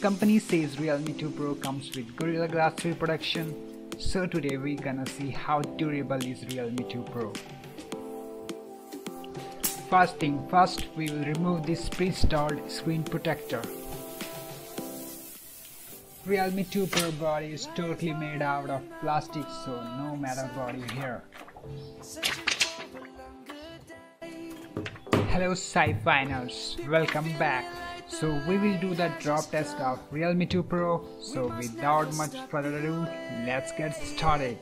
Company says Realme 2 Pro comes with Gorilla Glass 3 protection, so today we're gonna see how durable is Realme 2 Pro. First thing first, we will remove this pre-installed screen protector. Realme 2 Pro body is totally made out of plastic, so no metal body here. Hello SCIFINERS, welcome back. So we will do the drop test of Realme 2 Pro. So without much further ado, let's get started.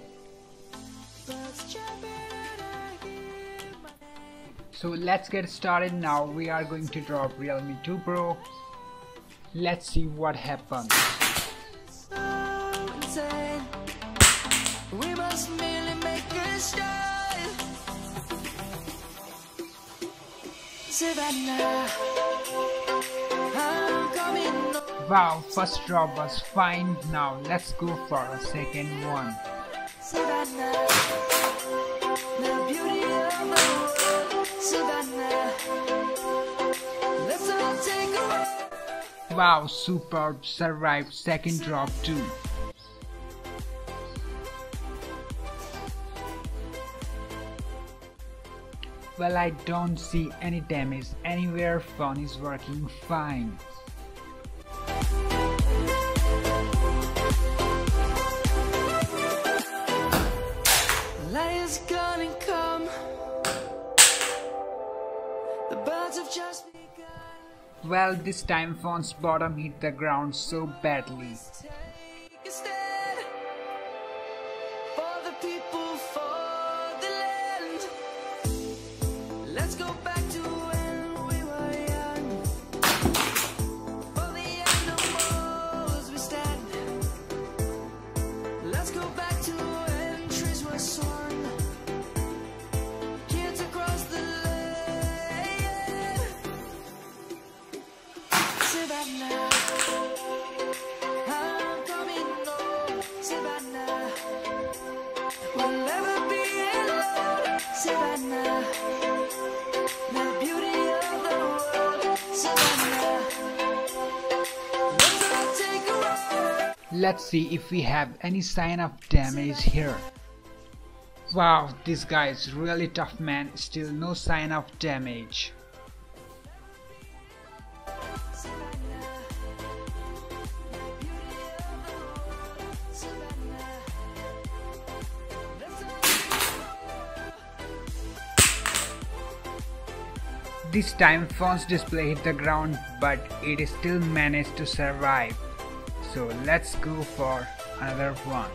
So let's get started now. We are going to drop Realme 2 Pro. Let's see what happens. We must merely make a start. Savannah, I'm coming. Wow, first drop was fine. Now let's go for a second one. Savannah, the beauty of the world. Savannah, let's all take a ride. Wow, superb, survived second drop too. Well, I don't see any damage anywhere. Phone is working fine. Light is gonna come. The birds have just begun. Well, this time phone's bottom hit the ground so badly. For the people, for the land. Let's go back to when we were young. For the animals we stand. Let's go back to when trees were swung. Kids across the land. Savannah, I'm coming home. Savannah, we'll never be alone. Savannah, the beauty of the world. Savannah, let's all take a ride. Let's see if we have any sign of damage here. Wow, this guy is really tough, man. Still no sign of damage. This time phone's display hit the ground, but it still managed to survive. So let's go for another one.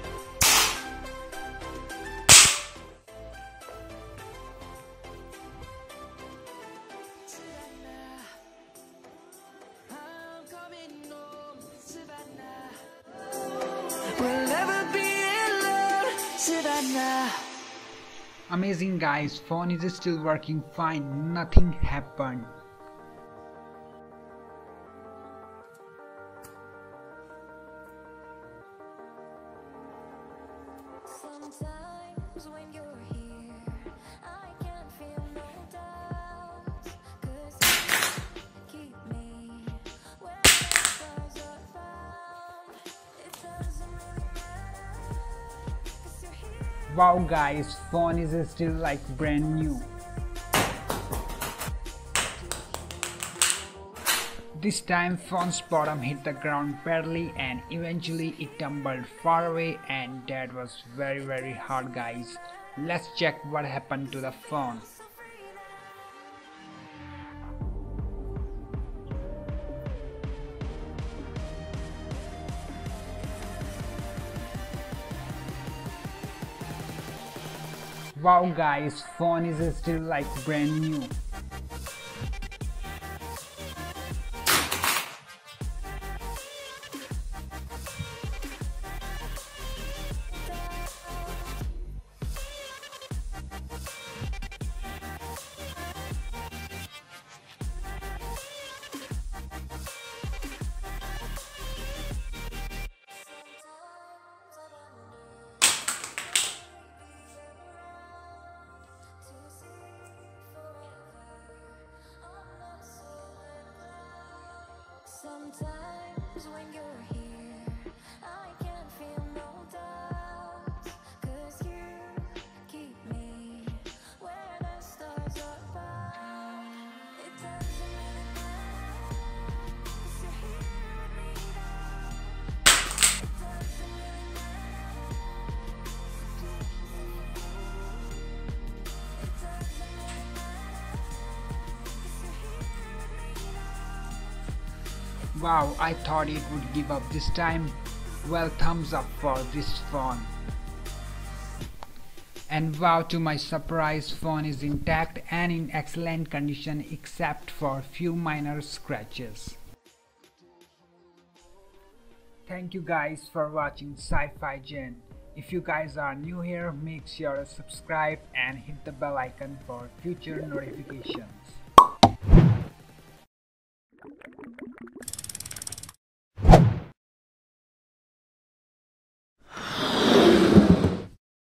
We'll never be alone, Savannah. Amazing guys, phone is still working fine, nothing happened. Sometimes when you're here, I can feel no doubt, 'cause you keep me where the stars are found. It doesn't really matter, 'cause you're here. Wow guys, phone is still like brand new. This time phone's bottom hit the ground badly and eventually it tumbled far away, and that was very hard guys. Let's check what happened to the phone. Wow guys, phone is still like brand new. Sometimes times when you're here, I can feel no doubts, 'cause you keep me where the stars are above. It doesn't really matter, 'cause you're here with me now. It doesn't really matter. It doesn't really matter, 'cause you're here with me now. Wow, I thought it would give up this time. Well, thumbs up for this phone. And wow, to my surprise, phone is intact and in excellent condition except for few minor scratches. Thank you guys for watching SCIFIGEN. If you guys are new here, make sure to subscribe and hit the bell icon for future notifications.